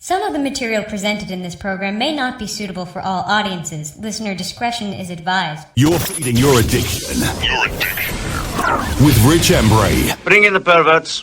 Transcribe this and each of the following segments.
Some of the material presented in this program may not be suitable for all audiences. Listener discretion is advised. You're feeding your addiction. With Rich Embury. Bring in the perverts.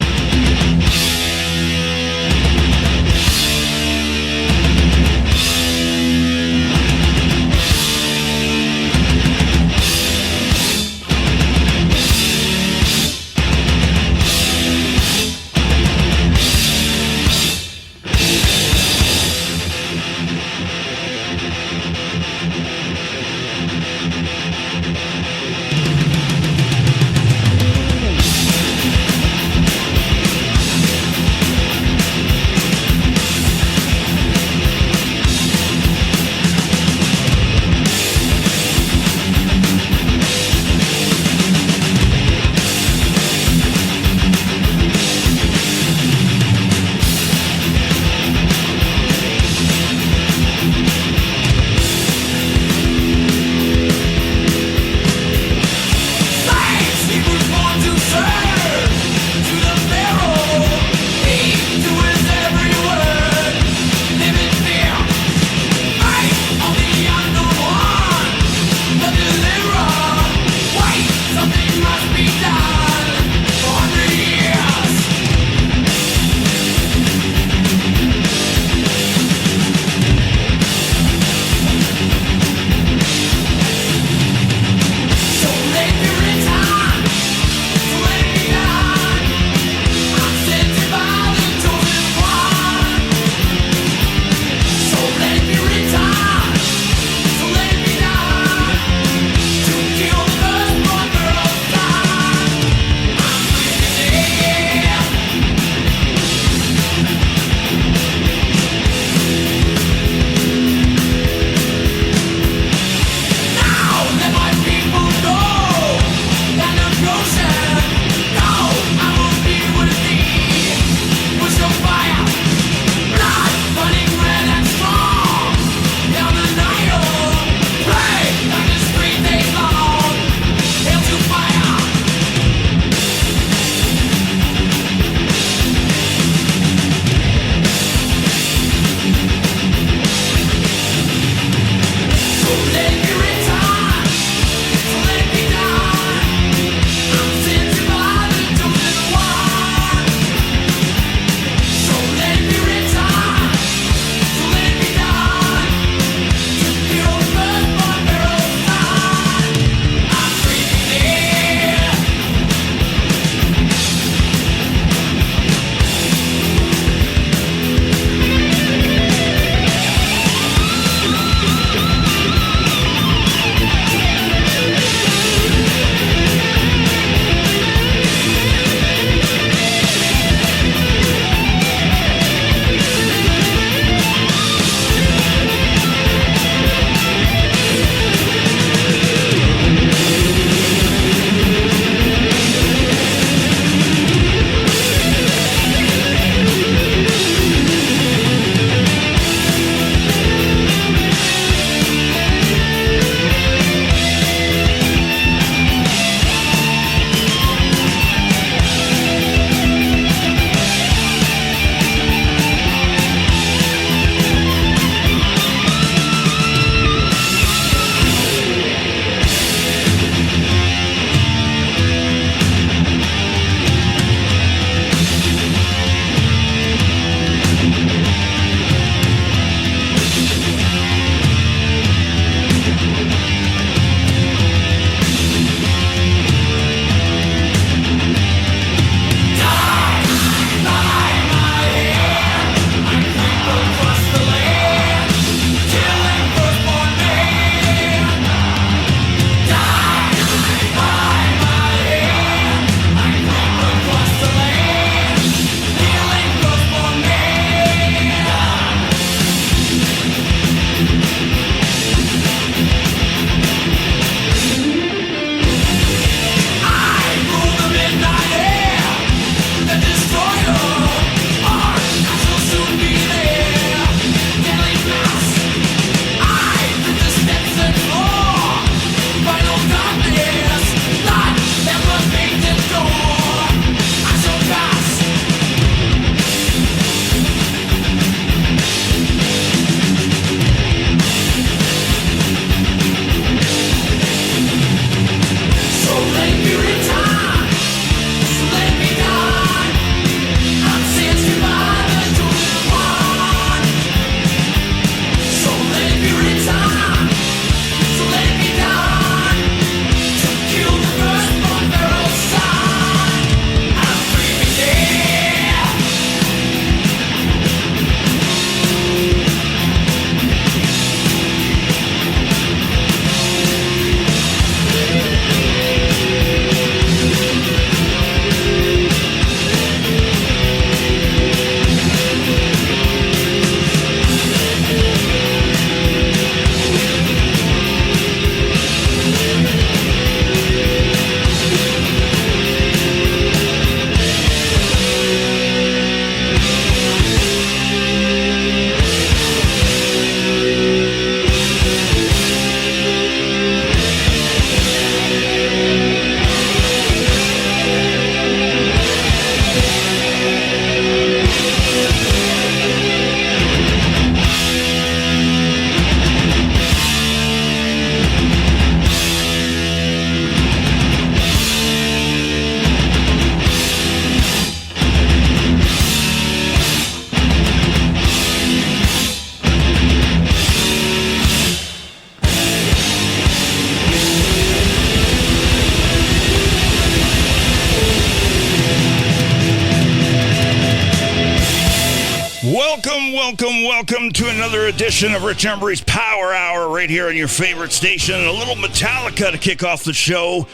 Welcome to another edition of Rich Embury's Power Hour right here on your favorite station. A little Metallica to kick off the show.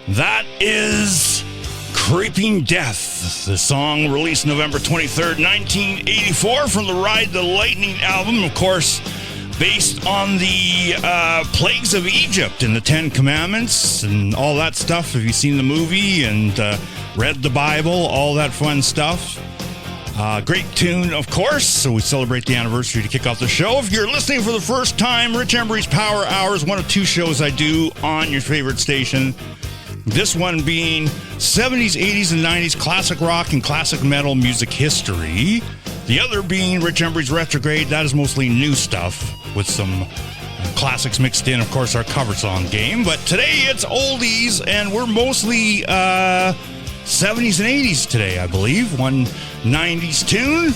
That is Creeping Death, the song released November 23rd, 1984 from the Ride the Lightning album, of course, based on the plagues of Egypt and the Ten Commandments and all that stuff. Have you seen the movie and read the Bible, all that fun stuff? Great tune, of course, so we celebrate the anniversary to kick off the show. If you're listening for the first time, Rich Embury's Power Hour is one of two shows I do on your favorite station. This one being 70s, 80s, and 90s classic rock and classic metal music history. The other being Rich Embury's Retrograde. That is mostly new stuff with some classics mixed in, of course, our cover song game. But today it's oldies, and we're mostly 70s and 80s today, I believe. One 90s tune.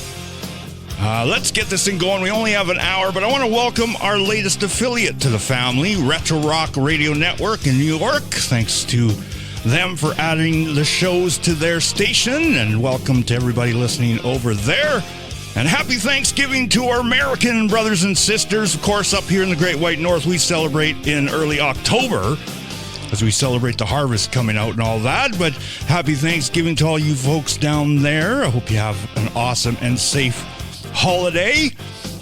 Let's get this thing going. We only have an hour, but I want to welcome our latest affiliate to the family, Retro Rock Radio Network in New York. Thanks to them for adding the shows to their station, and welcome to everybody listening over there. And happy Thanksgiving to our American brothers and sisters. Of course, up here in the Great White North, we celebrate in early October as we celebrate the harvest coming out and all that. But happy Thanksgiving to all you folks down there. I hope you have an awesome and safe holiday.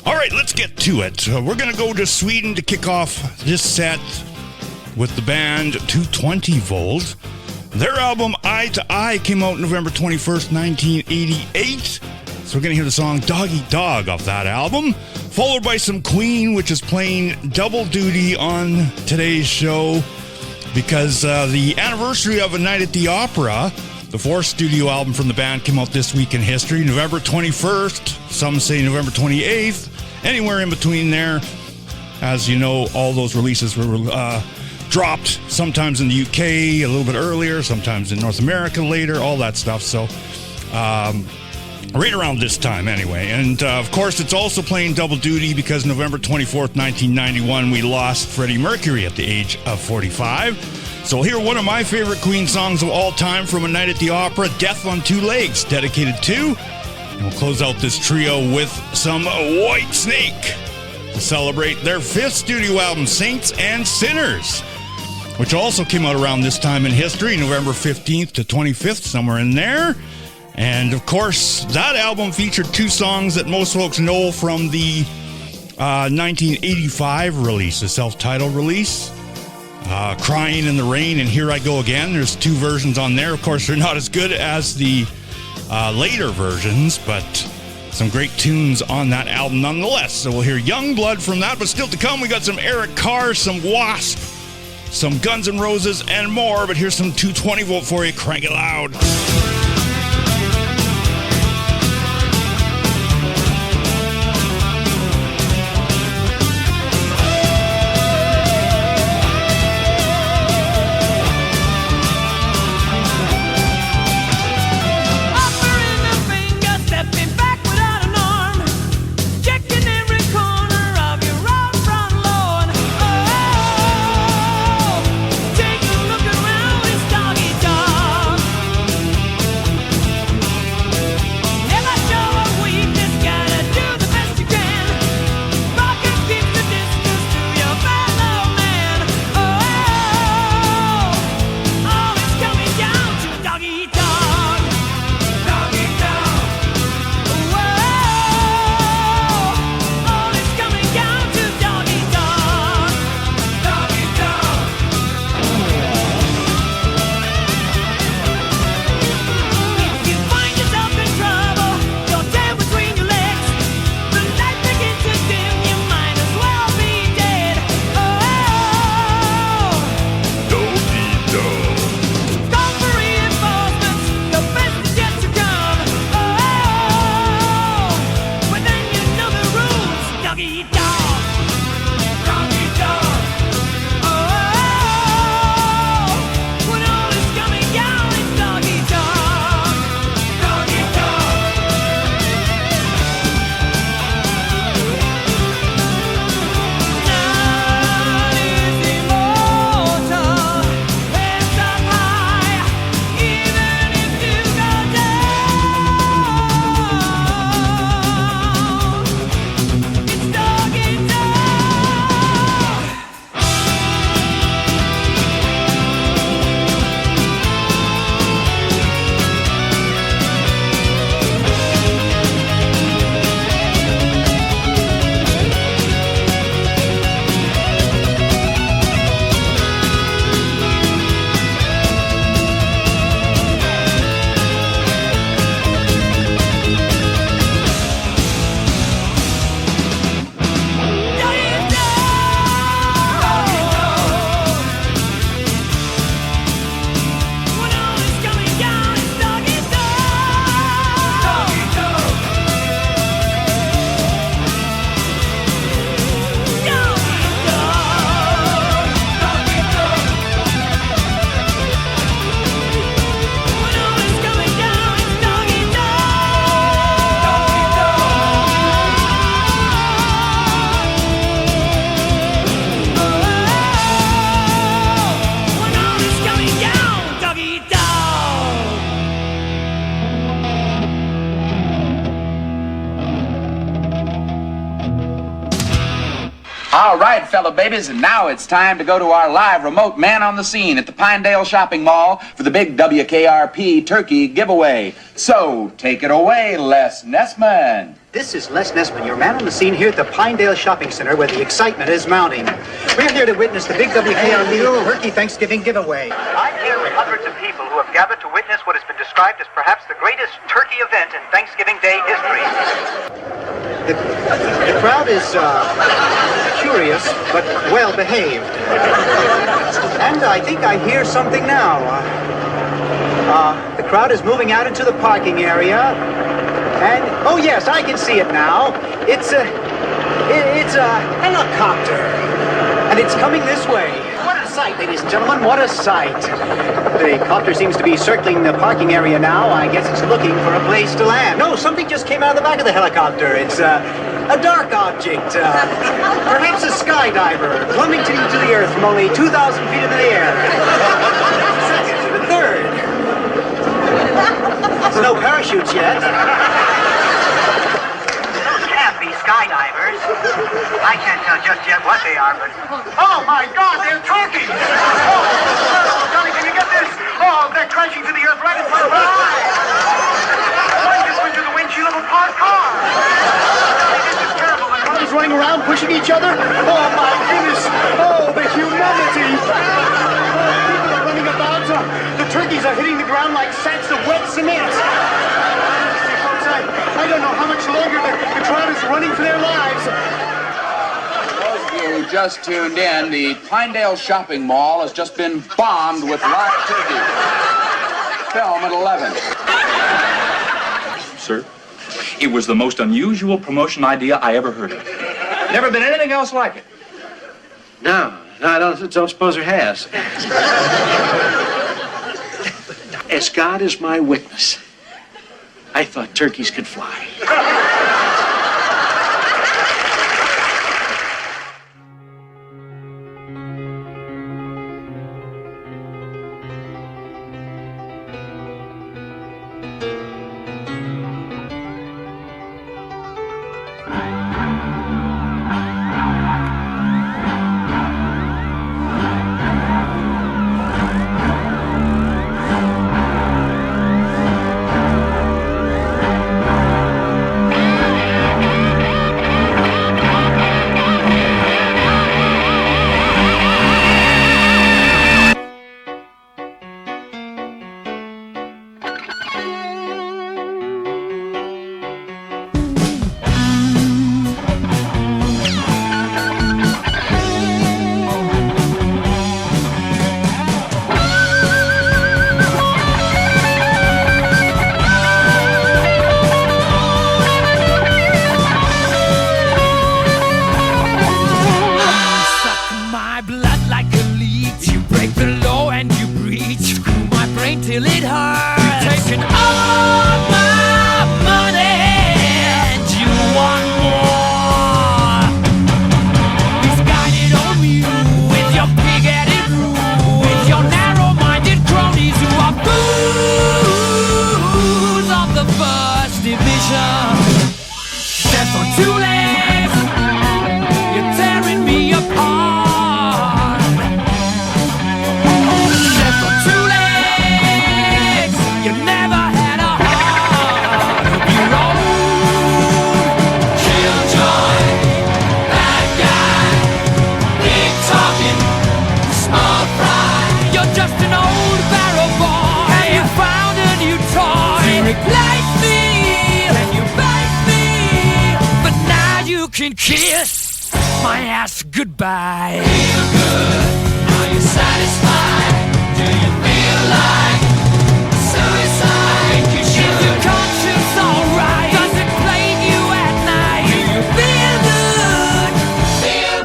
All right, let's get to it. We're going to go to Sweden to kick off this set with the band 220 Volt. Their album Eye to Eye came out November 21st, 1988. So we're going to hear the song Dog Eat Dog off that album, followed by some Queen, which is playing double duty on today's show because the anniversary of A Night at the Opera, the fourth studio album from the band, came out this week in history, November 21st. Some say November 28th. Anywhere in between there. As you know, all those releases were dropped sometimes in the UK a little bit earlier, sometimes in North America later, all that stuff. So right around this time anyway. And of course, it's also playing double duty because November 24th, 1991, we lost Freddie Mercury at the age of 45. So we'll hear one of my favorite Queen songs of all time from A Night at the Opera, Death on Two Legs, dedicated to. And we'll close out this trio with some Whitesnake to celebrate their fifth studio album, Saints and Sinners, which also came out around this time in history, November 15th to 25th, somewhere in there. And, of course, that album featured two songs that most folks know from the 1985 release, the self-titled release, Crying in the Rain and Here I Go Again. There's two versions on there. Of course, they're not as good as the later versions, but some great tunes on that album nonetheless. So we'll hear Young Blood from that, but still to come, we got some Eric Carr, some W.A.S.P, some Guns N' Roses, and more. But here's some 220 Volt for you. Crank it loud. All right, fellow babies, and now it's time to go to our live remote man on the scene at the Pinedale Shopping Mall for the big WKRP turkey giveaway. So, take it away, Les Nessman. This is Les Nessman, your man on the scene here at the Pinedale Shopping Center where the excitement is mounting. We're here to witness the big WKRP Turkey Thanksgiving giveaway. I'm here with hundreds of people who have gathered to witness what has been described as perhaps the greatest turkey event in Thanksgiving Day history. The crowd is curious, but well behaved. And I think I hear something now. The crowd is moving out into the parking area. And, oh yes, I can see it now. It's a helicopter. And it's coming this way. What a sight, ladies and gentlemen, what a sight. The copter seems to be circling the parking area now. I guess it's looking for a place to land. No, something just came out of the back of the helicopter. It's a dark object. Perhaps a skydiver plummeting to the earth from only 2,000 feet into the air. Second to the third. There's no parachutes yet. Those can't be skydivers. I can't tell just yet what they are, but... Oh, my God, they're turkeys! Oh, Johnny, can you get this? Oh, they're crashing to the earth right in front of our eyes! One just went through the windshield of a parked car! Johnny, this is terrible. The Cars running around, pushing each other. Oh, my goodness. Oh, the humanity. People are running about. The turkeys are hitting the ground like sacks of wet cement. I don't know how much longer the crowd is running for their lives. Those of you who just tuned in, the Pinedale Shopping Mall has just been bombed with live turkey. Film at 11. Sir, it was the most unusual promotion idea I ever heard of. Never been anything else like it. No, I don't suppose there has. As God is my witness, I thought turkeys could fly. Kiss my ass goodbye. Feel good, are you satisfied? Do you feel like suicide? Is your conscience alright? Does it plague you at night? Do you feel good? Feel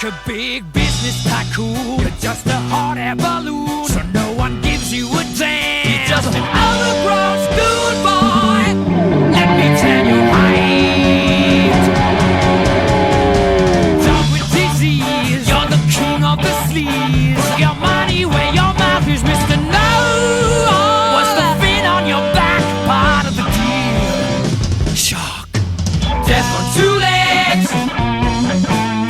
a big business tycoon. You're just a hot air balloon. So please. Your money where your mouth is, Mr. No. What's the fin on your back? Part of the deal. Shark. Death on two legs,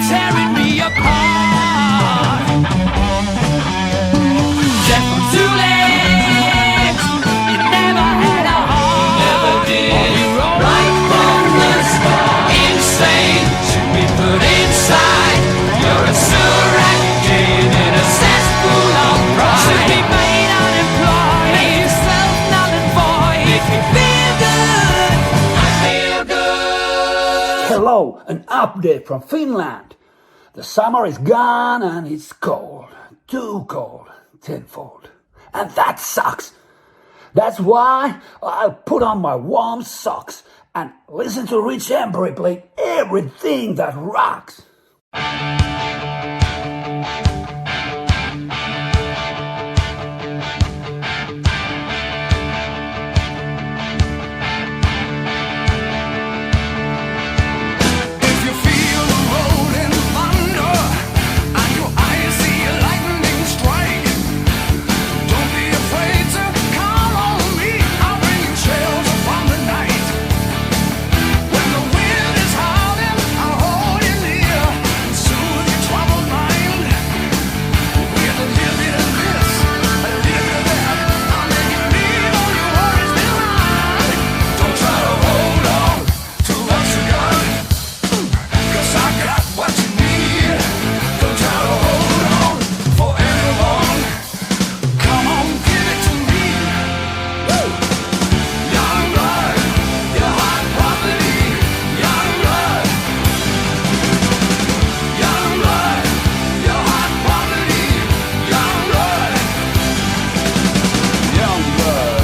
tearing me apart. Death on two legs, you never had a heart. Never did. Right from the start. Insane, should be put inside. You're a surrogate in a cesspool of pride. Should be made unemployed. Make yourself null and void. Make me feel good. I feel good. Hello, an update from Finland. The summer is gone and it's cold. Too cold, tenfold. And that sucks. That's why I put on my warm socks and listen to Rich Embury play everything that rocks. If you feel the rolling thunder and your eyes see a lightning strike, don't be afraid to call on me. I'll bring you shelter from the night. When the wind is howling, I'll hold you near and soothe your troubled mind. With a little bit of this, a little bit of that, I'll make you leave all your worries behind. Don't try to hold on to what you got. 'Cause I got what you need. Don't try to hold on for any long. Come on, give it to me. Woo! Young blood, your hot property. Young blood. Young blood, your hot property. Young blood. Young blood.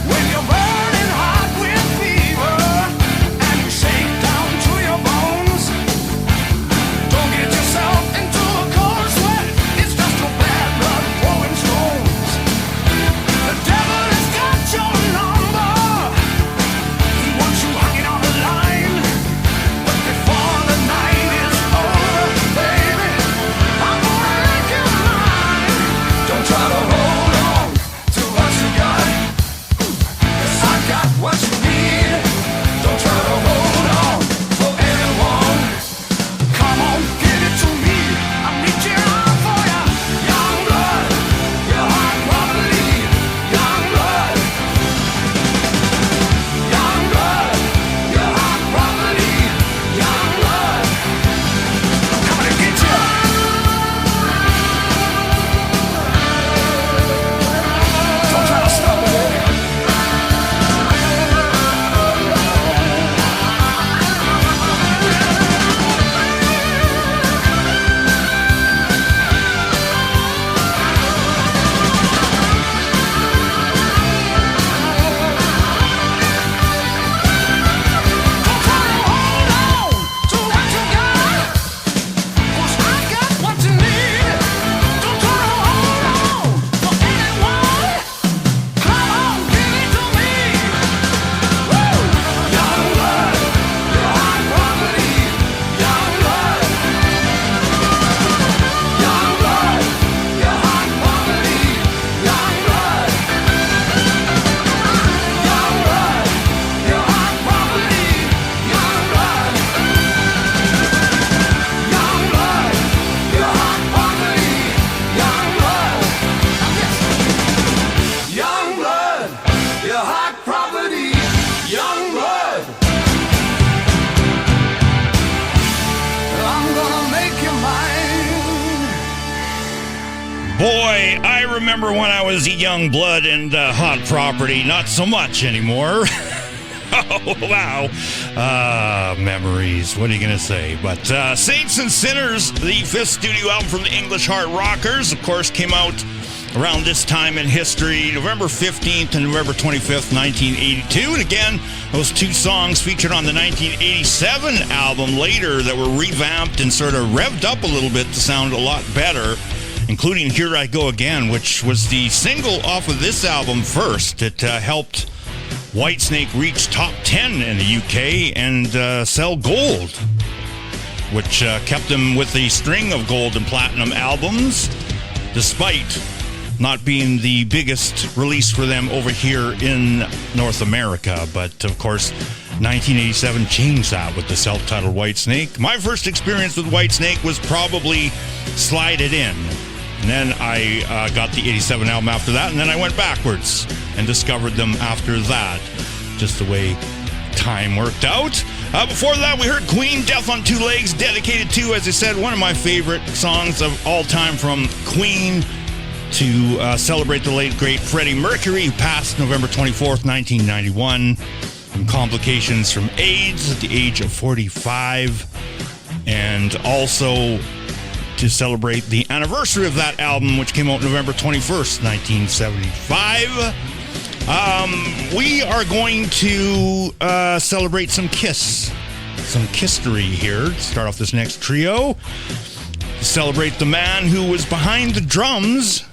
When you're burning hot with fever and you shake down to your bones, don't get yourself into a cold sweat. It's just your bad blood throwing stones. The devil has got your number. He wants you hanging on the line. But before the night is over, baby, I'm gonna make you mine. Don't try to hold on to what you got. 'Cause I got what you need. Don't try to hold on for anyone. Come on, give it to me. I'm reaching out for ya. Young blood, your hot property. Young blood. Young blood, your hot property. Young blood. I'm coming to get you. Don't try to stop me. Boy, I remember when I was a young blood and hot property. Not so much anymore. Oh, wow. Memories. What are you going to say? But Saints and Sinners, the fifth studio album from the English Hard Rockers, of course, came out around this time in history, November 15th and November 25th, 1982. And again, those two songs featured on the 1987 album later that were revamped and sort of revved up a little bit to sound a lot better, including Here I Go Again, which was the single off of this album first. It helped Whitesnake reach top 10 in the UK and sell gold, which kept them with a string of gold and platinum albums, despite not being the biggest release for them over here in North America. But, of course, 1987 changed that with the self-titled Whitesnake. My first experience with Whitesnake was probably Slide It In. And then I got the 87 album after that, and then I went backwards and discovered them after that. Just the way time worked out. Before that, we heard Queen, Death on Two Legs, dedicated to, as I said, one of my favorite songs of all time from Queen, to celebrate the late, great Freddie Mercury, who passed November 24th, 1991, from complications from AIDS at the age of 45, and also to celebrate the anniversary of that album, which came out November 21st, 1975. We are going to celebrate some Kissery here to start off this next trio. To celebrate the man who was behind the drums.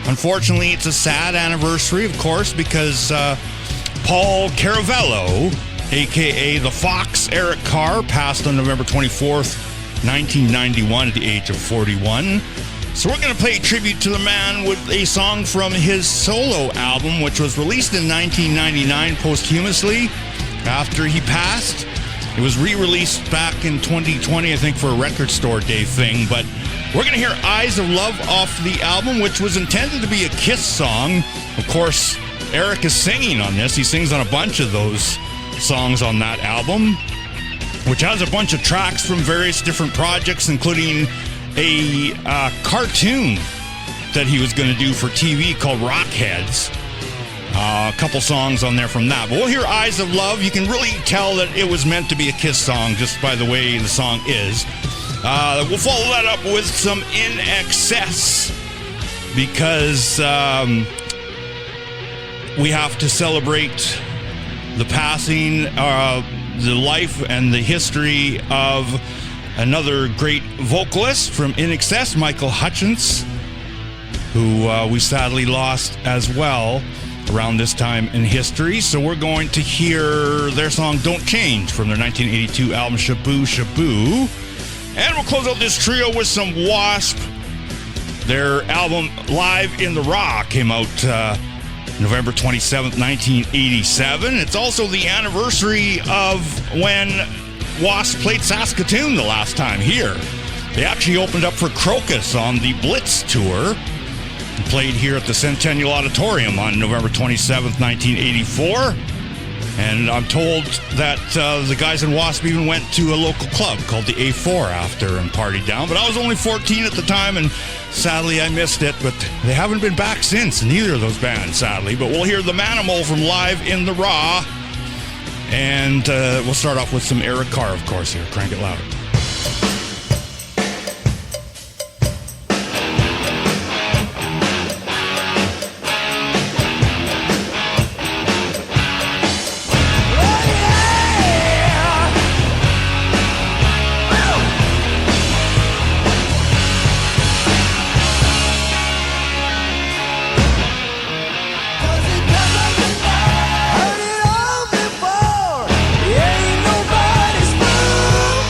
Unfortunately, it's a sad anniversary, of course, because Paul Caravello, a.k.a. The Fox, Eric Carr, passed on November 24th, 1991 at the age of 41. So we're going to pay tribute to the man with a song from his solo album, which was released in 1999 posthumously after he passed. It was re-released back in 2020, I think, for a Record Store Day thing. But we're going to hear Eyes of Love off the album, which was intended to be a Kiss song. Of course, Eric is singing on this. He sings on a bunch of those songs on that album, which has a bunch of tracks from various different projects, including a cartoon that he was going to do for TV called Rockheads. A couple songs on there from that. But we'll hear Eyes of Love. You can really tell that it was meant to be a Kiss song just by the way the song is. We'll follow that up with some INXS because we have to celebrate the passing, the life and the history of another great vocalist from INXS, Michael Hutchence, who we sadly lost as well around this time in history. So we're going to hear their song Don't Change from their 1982 album Shaboo Shaboo. And we'll close out this trio with some W.A.S.P. Their album Live in the Raw came out November 27th, 1987. It's also the anniversary of when W.A.S.P. played Saskatoon the last time here. They actually opened up for Crocus on the Blitz tour and played here at the Centennial Auditorium on November 27th, 1984. And I'm told that the guys in W.A.S.P. even went to a local club called the A4 after and partied down. But I was only 14 at the time, and sadly I missed it. But they haven't been back since, neither of those bands, sadly. But we'll hear the Manimal from Live in the Raw. And we'll start off with some Eric Carr, of course, here. Crank it louder. Ain't nobody's fool.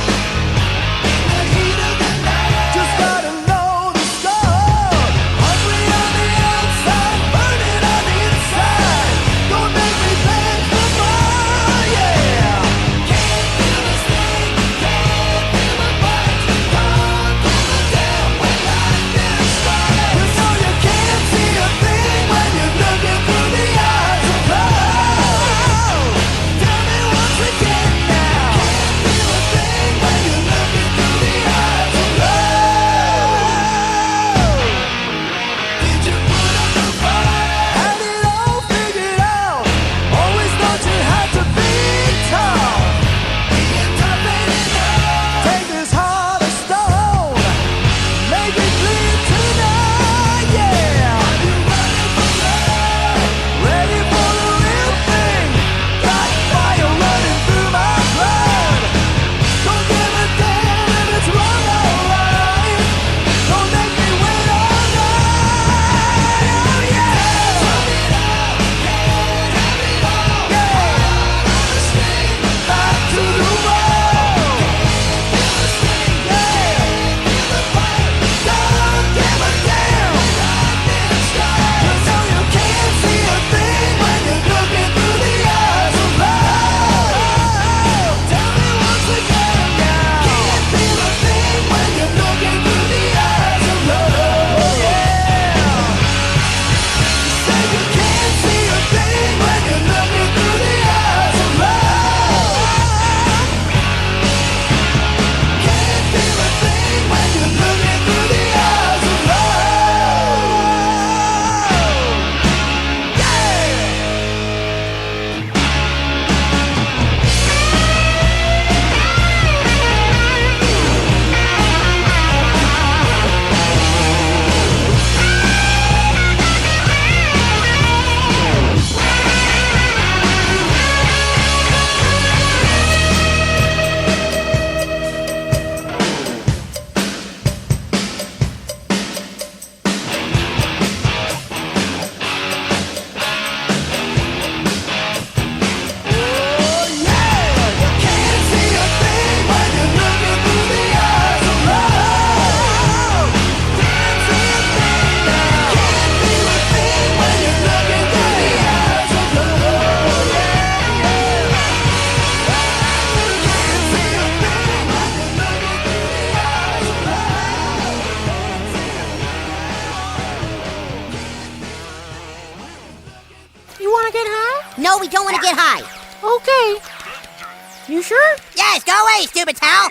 want to get high. Okay. You sure? Yes, go away, stupid towel.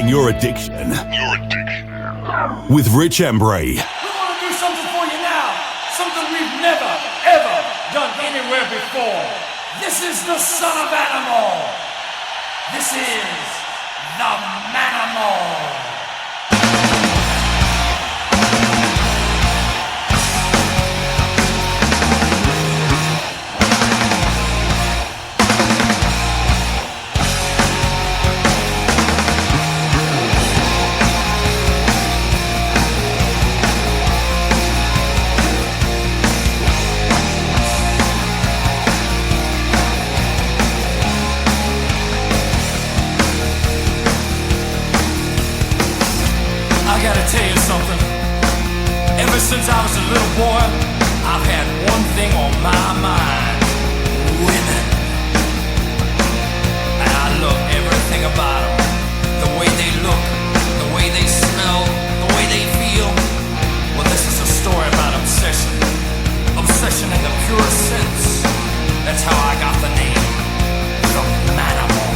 Your addiction. With Rich Embury. We want to do something for you now. Something we've never, ever done anywhere before. This is the son of Animal. This is the Manimal. since I was a little boy, I've had one thing on my mind. Women. And I love everything about them. The way they look, the way they smell, the way they feel. Well, this is a story about obsession. Obsession in the purest sense. That's how I got the name, the Manimal.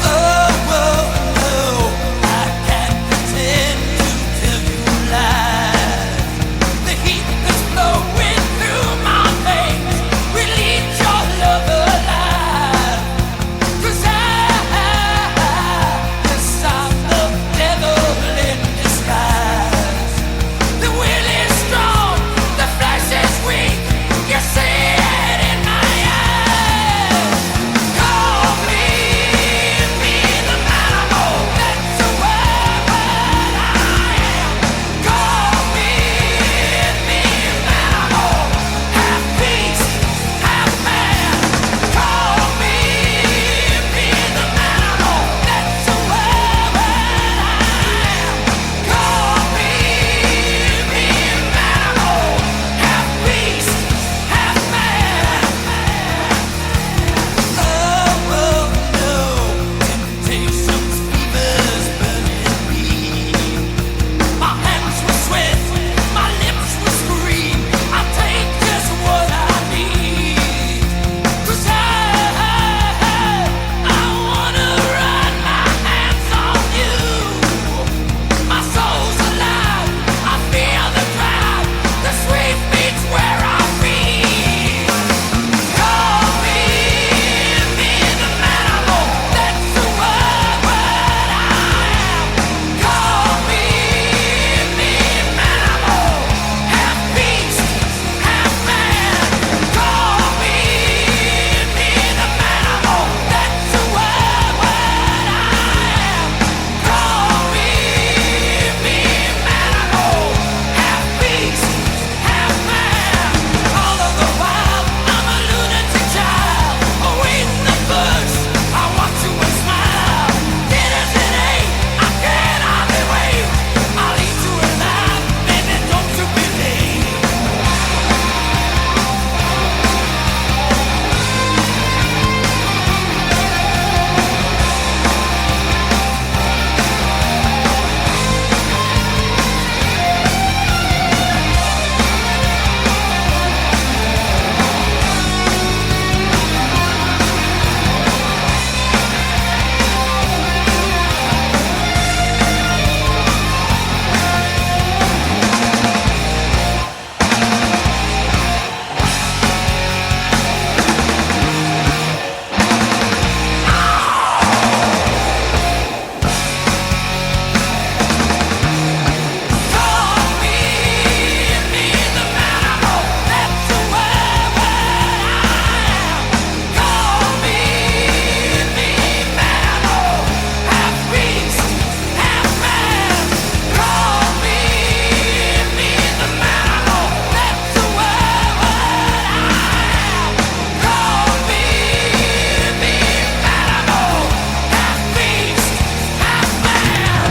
Oh, no, I can't pretend to tell you lies. The heat that's flowing through my veins will eat your love alive. 'Cause yes, I'm the devil in disguise. The will is strong, the flesh is weak. You see it in my eyes. Call me the Manimal. That's the word I am. Call me Manimal. Half beast, half man. Call me the Manimal. That's the word I am. Call me Manimal. Half beast, half man. Oh, no, temptation's fevers burning me. My hands will sweat, my lips will scream. I'll take just what I need. 'Cause I wanna run my hands on you. My soul's alive, I feel the drive. The sweet beats where I feed. Call me the Manimal. That's the word I am. Call me Manimal. Half beast, half man. Call me the Manimal. That's the word I am. Call me Manimal. Half beast, half man. All of the while, I'm a lunatic child, awaiting the push. I watch you and smile. Dinner's at 8, I can't hardly wait. I'll eat you alive, baby, don't you believe? Call me the Manimal. That's the word I am. Call me Manimal. Half beast, half man. Call me the Manimal. That's the word I am. Call me Manimal. Half beast, half man.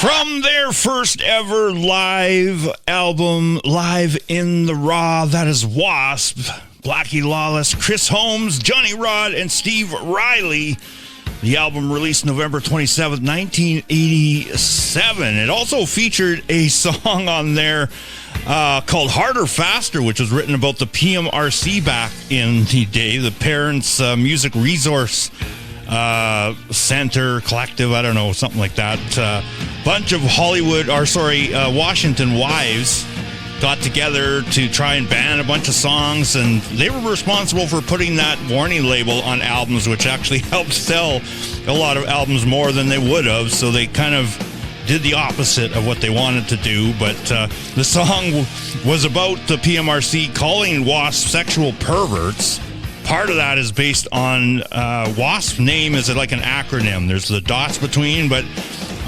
From their first ever live album, Live in the Raw, that is W.A.S.P, Blackie Lawless, Chris Holmes, Johnny Rod, and Steve Riley. The album released November 27th, 1987. It also featured a song on there called Harder, Faster, which was written about the PMRC back in the day, the Parents Music Resource Center Collective, I don't know, something like that. Bunch of Washington wives got together to try and ban a bunch of songs, and they were responsible for putting that warning label on albums, which actually helped sell a lot of albums more than they would have. So they kind of did the opposite of what they wanted to do. But the song was about the PMRC calling W.A.S.P sexual perverts. Part of that is based on W.A.S.P name is like an acronym. There's the dots between, but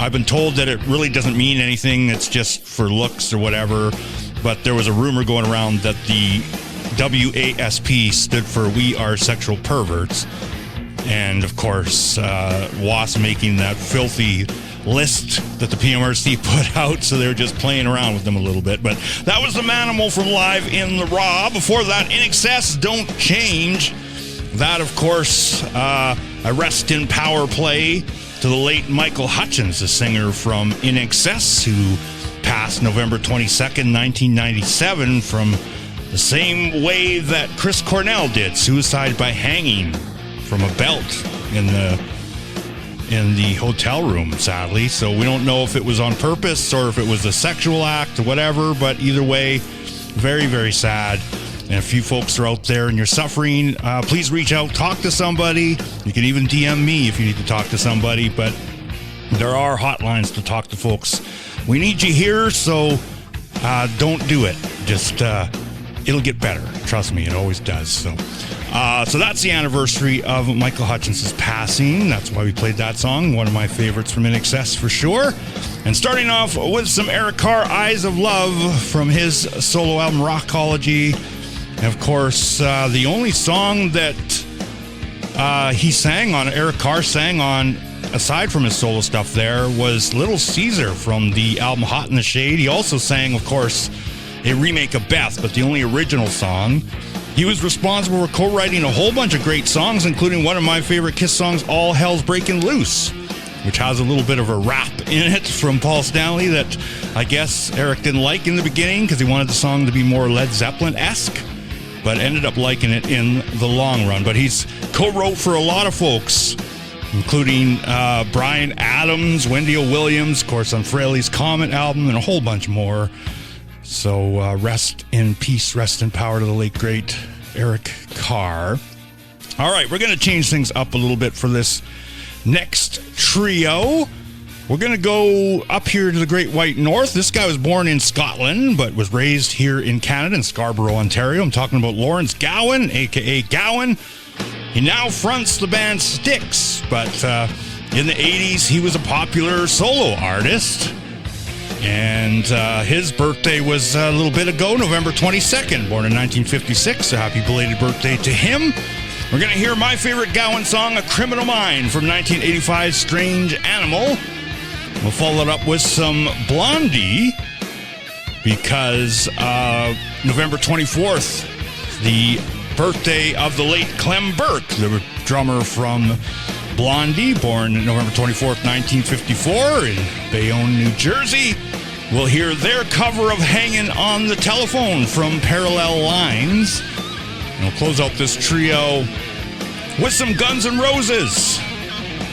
I've been told that it really doesn't mean anything. It's just for looks or whatever. But there was a rumor going around that the W.A.S.P stood for We Are Sexual Perverts. And, of course, W.A.S.P making that filthy list that the PMRC put out, so they were just playing around with them a little bit. But that was the Manimal from Live in the Raw. Before that, INXS, Don't Change. That, of course, a rest in power play to the late Michael Hutchence, the singer from INXS, who passed November 22nd, 1997, from the same way that Chris Cornell did, suicide by hanging from a belt in the hotel room, sadly. So we don't know if it was on purpose or if it was a sexual act or whatever, but either way, very, very sad. And if you folks are out there and you're suffering, please reach out, talk to somebody. You can even DM me if you need to talk to somebody, but there are hotlines to talk to folks. We need you here, so don't do it. Just, it'll get better. Trust me, it always does. So that's the anniversary of Michael Hutchence's passing. That's why we played that song. One of my favorites from INXS for sure. And starting off with some Eric Carr, Eyes of Love, from his solo album Rockology. And of course, the only song that he sang on, Eric Carr sang on, aside from his solo stuff there, was Little Caesar from the album Hot in the Shade. He also sang, of course, a remake of Beth, but the only original song. He was responsible for co-writing a whole bunch of great songs, including one of my favorite Kiss songs, All Hell's Breaking Loose, which has a little bit of a rap in it from Paul Stanley that I guess Eric didn't like in the beginning because he wanted the song to be more Led Zeppelin-esque, but ended up liking it in the long run. But he's co-wrote for a lot of folks, including Bryan Adams, Wendy O. Williams, of course, on Fraley's Comet album, and a whole bunch more. So rest in peace, rest in power to the late, great Eric Carr. All right, we're going to change things up a little bit for this next trio. We're going to go up here to the Great White North. This guy was born in Scotland, but was raised here in Canada, in Scarborough, Ontario. I'm talking about Lawrence Gowan, a.k.a. Gowan. He now fronts the band Styx, but in the 80s, he was a popular solo artist. And his birthday was a little bit ago, November 22nd, born in 1956. So happy belated birthday to him. We're going to hear my favorite Gowan song, A Criminal Mind, from 1985's Strange Animal. We'll follow it up with some Blondie, because November 24th, the birthday of the late Clem Burke, the drummer from Blondie, born November 24th, 1954 in Bayonne, New Jersey. We'll hear their cover of Hanging on the Telephone from Parallel Lines. And we'll close out this trio with some Guns N' Roses,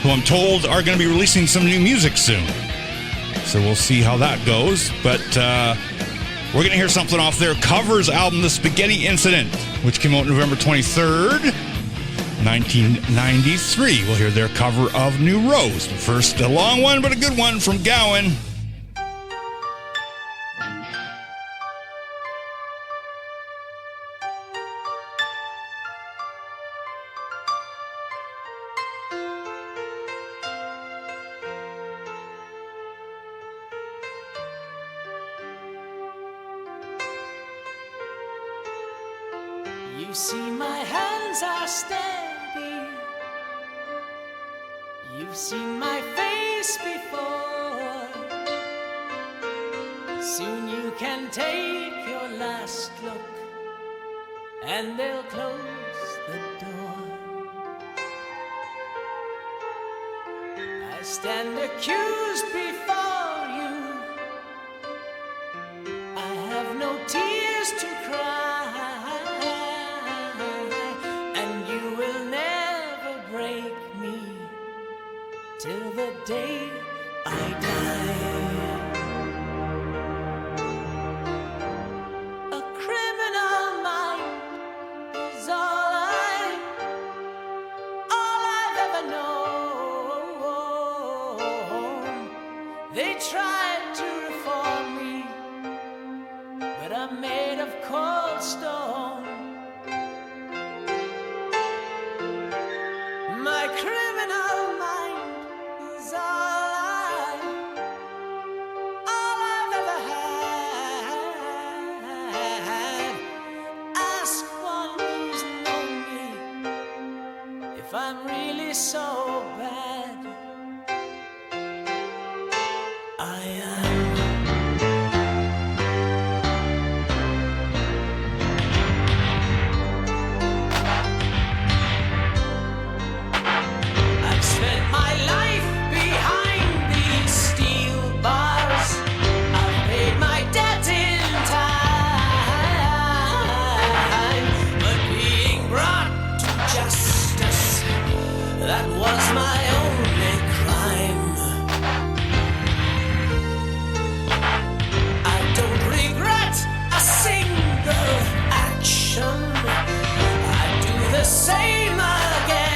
who I'm told are going to be releasing some new music soon. So we'll see how that goes. But we're going to hear something off their covers album, The Spaghetti Incident, which came out November 23rd, 1993. We'll hear their cover of New Rose. But first, a long one, but a good one from Gowan. You see my hands are steady. You've seen my face before. Soon you can take your last look, and they'll close the door. I stand accused before you. I have no tears to cry. Till the day I die. A criminal mind is all I've ever known. They tried to reform me, but I'm made of cold stone. My criminal mind is all I'm really so bad. I am. I've spent my life behind these steel bars. I've paid my debt in time, but being brought to justice, that was my only crime. I don't regret a single action. I'd do the same again.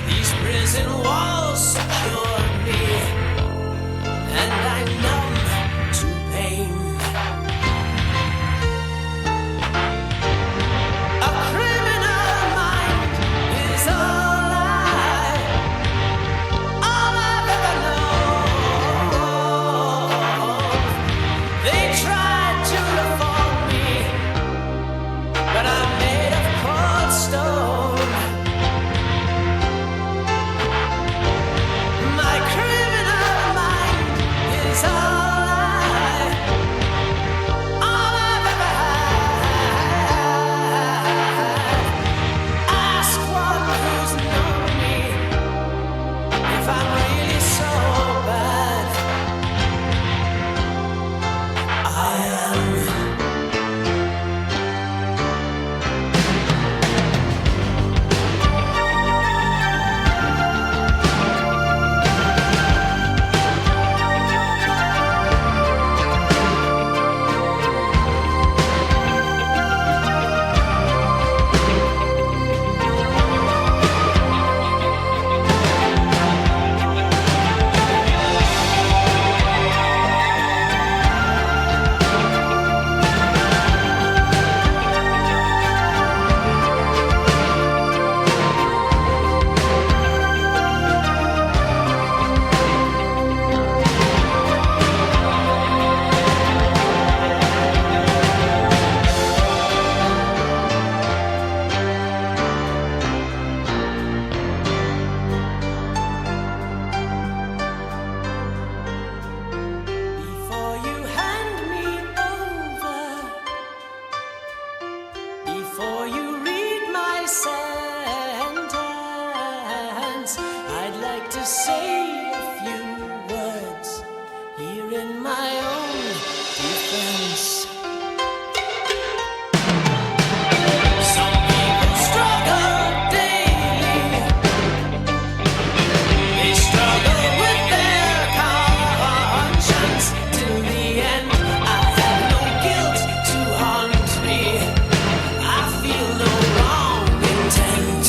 These prison walls secure me, and I'm numb to pain. A criminal mind is all I've ever known. They tried to reform me, but I'm made of cold stone. My criminal mind is all I've ever had. Ask one who's known me if I'm really so bad. I am. Before you hand me over, before you read my sentence, I'd like to say a few words here in my own defense. Some people struggle daily. They struggle with their conscience till the end. I have no guilt to haunt me. I feel no wrong intent.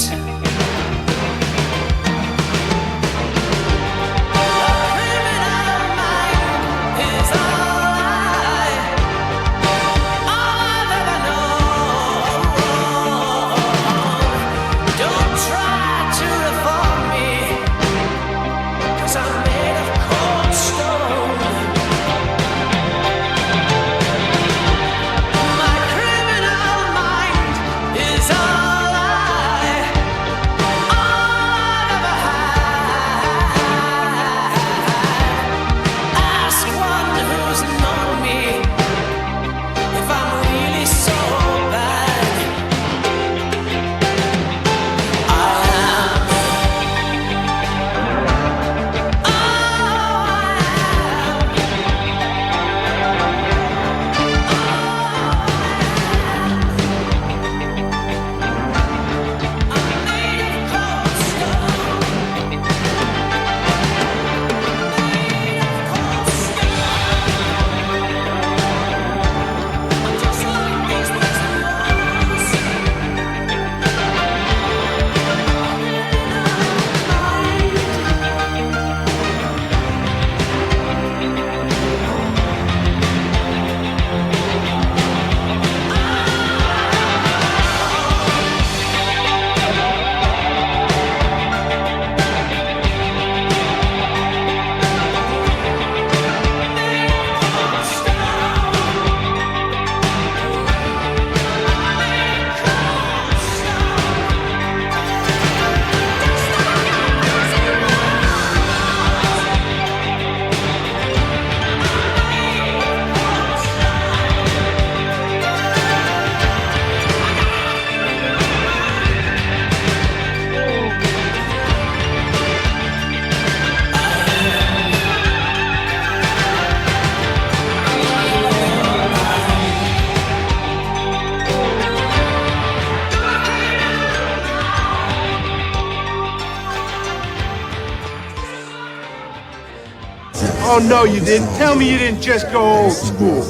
Oh, no, you didn't. Tell me you didn't just go old school.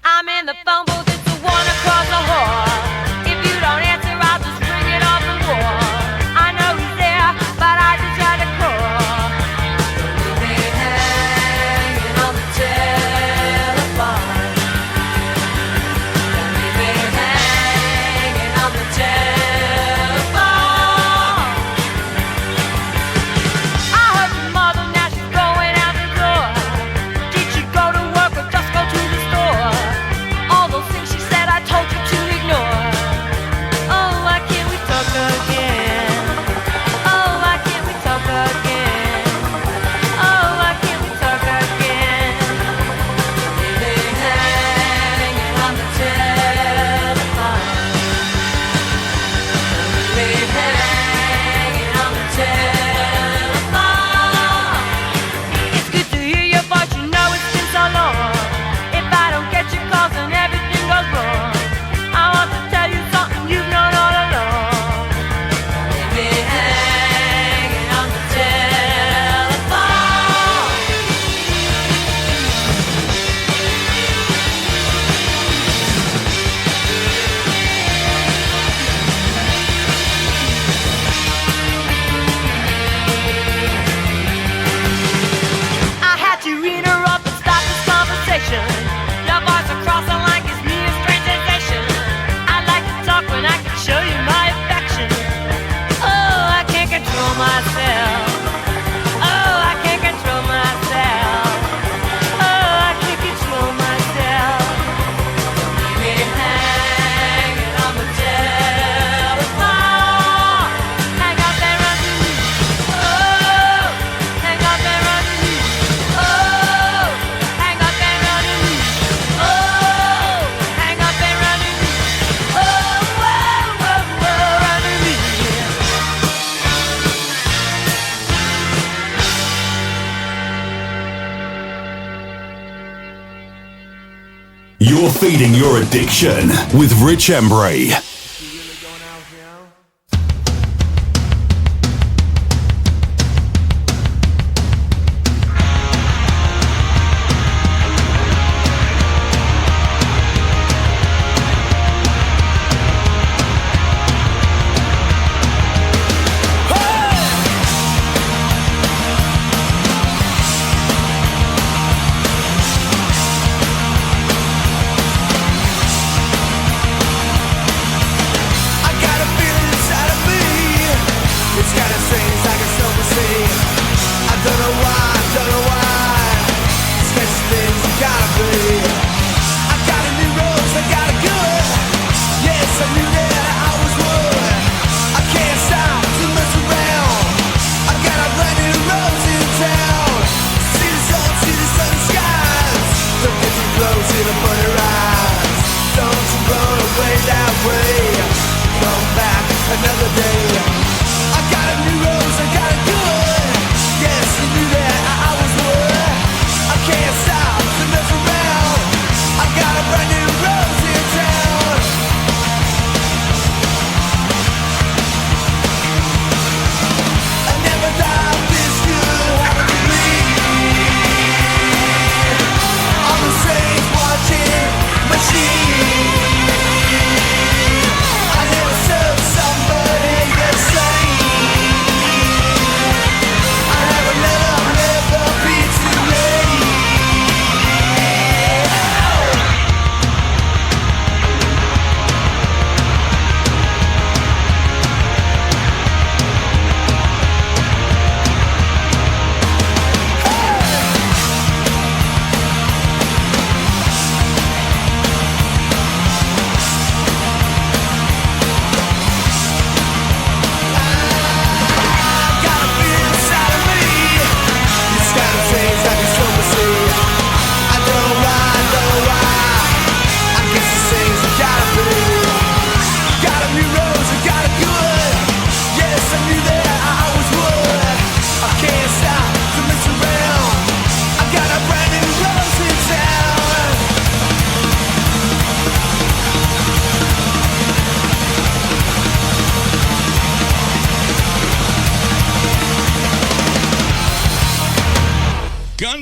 I'm in the phone booth, it's the one across the hall. If you don't answer, I'll just bring it off the wall. I know he's there, but I just try to call. Don't leave me hanging on the telephone. Don't leave me hanging on the telephone. I heard your mother, now she's going out the door. Did she go to work or just go to the store? All those things she said I told you to ignore. Oh, why can't we talk again? Oh, why can't we talk again? Oh, why can't we talk again? Leave me hanging on the telephone. Leave me hanging on the telephone. It's good to hear your voice, you know it's been so long. If I don't get your calls, then everything goes wrong. I want to tell you something you've known all along. Leave me hanging on the telephone. I had to interrupt and stop this conversation. Your voice across the line gives me a strange sensation. I like to talk when I can show you my affection. Oh, I can't control myself. Oh, I can't control myself. Oh, I can't control myself. Leave me hanging on the telephone. Hang up and run to me. Oh, hang up and run to me. Oh, hang up and run to me. Oh, hang up and run to me. Oh, whoa, whoa, whoa, run to me. You're feeding your addiction with Rich Embury.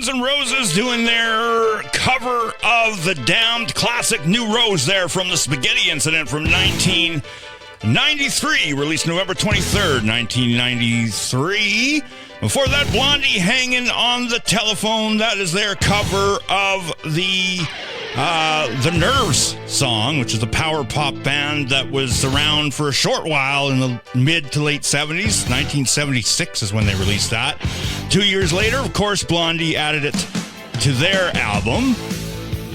Guns N' Roses doing their cover of the damned classic New Rose there from the Spaghetti Incident from 1993, released November 23rd, 1993. Before that, Blondie, Hanging on the Telephone. That is their cover of the Nerves song, which is a power pop band that was around for a short while in the mid to late 70s. 1976 is when they released that. 2 years later, of course, Blondie added it to their album.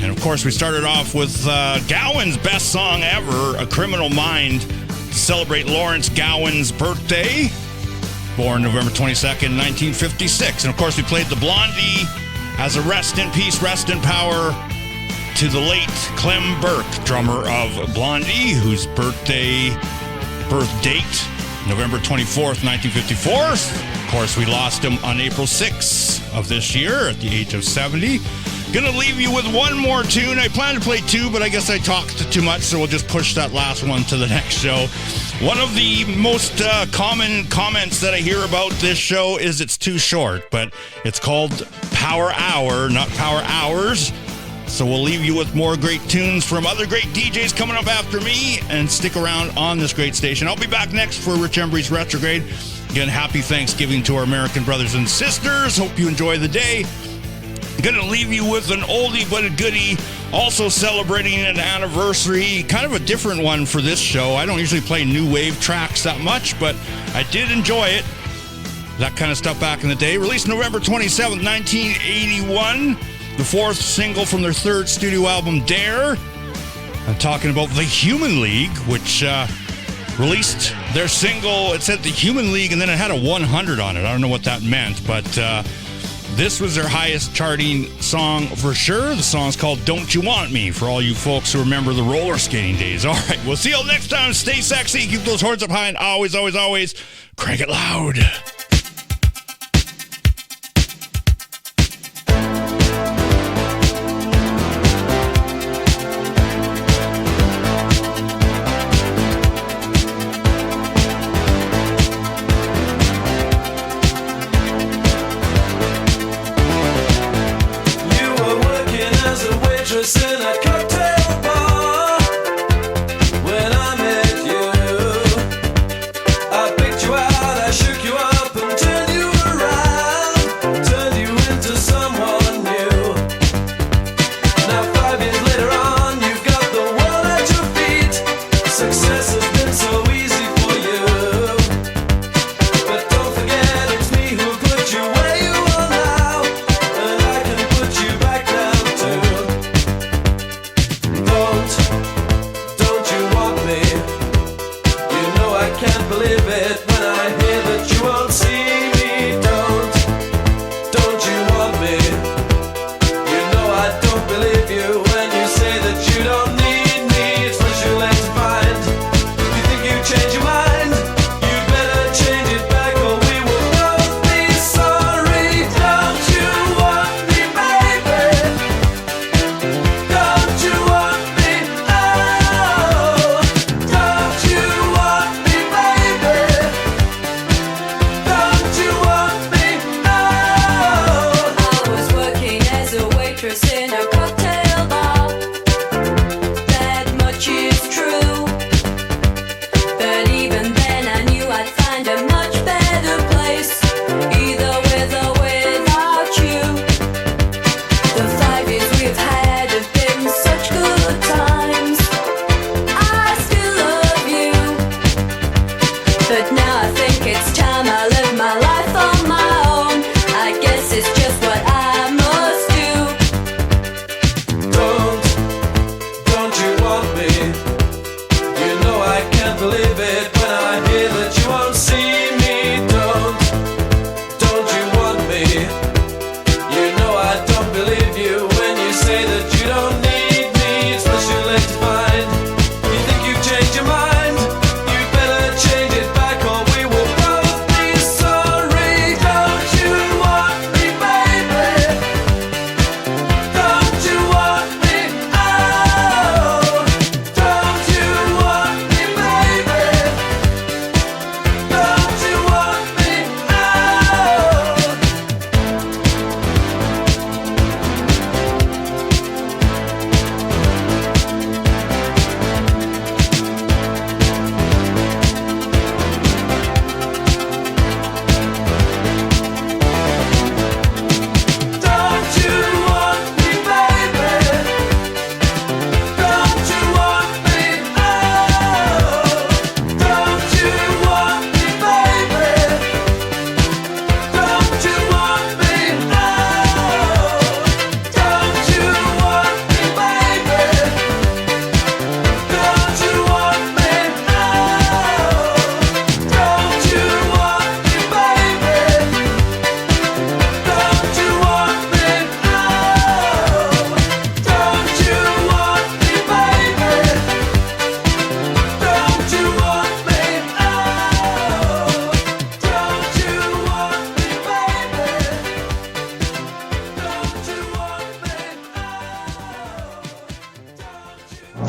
And of course, we started off with Gowan's best song ever, A Criminal Mind, to celebrate Lawrence Gowan's birthday, born November 22nd, 1956. And of course, we played the Blondie as a rest in peace, rest in power to the late Clem Burke, drummer of Blondie, whose birth date, November 24th, 1954. Of course, we lost him on April 6th of this year at the age of 70. Gonna leave you with one more tune. I plan to play two, but I guess I talked too much, so we'll just push that last one to the next show. One of the most common comments that I hear about this show is it's too short, but it's called Power Hour, not Power Hours. So we'll leave you with more great tunes from other great DJs coming up after me, and stick around on this great station. I'll be back next for Rich Embury's Retrograde. Again, happy Thanksgiving to our American brothers and sisters. Hope you enjoy the day. Gonna leave you with an oldie but a goodie, also celebrating an anniversary, kind of a different one for this show. I don't usually play new wave tracks that much, but I did enjoy it. That kind of stuff back in the day. Released November 27th, 1981. The fourth single from their third studio album, Dare. I'm talking about The Human League, which released their single. It said The Human League, and then it had a 100 on it. I don't know what that meant, but this was their highest charting song for sure. The song's called Don't You Want Me, for all you folks who remember the roller skating days. All right, we'll see you all next time. Stay sexy, keep those horns up high, and always, always, always crank it loud. In a cocktail bar, when I met you, I picked you out, I shook you up.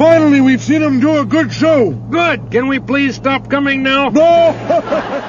Finally, we've seen him do a good show. Good. Can we please stop coming now? No!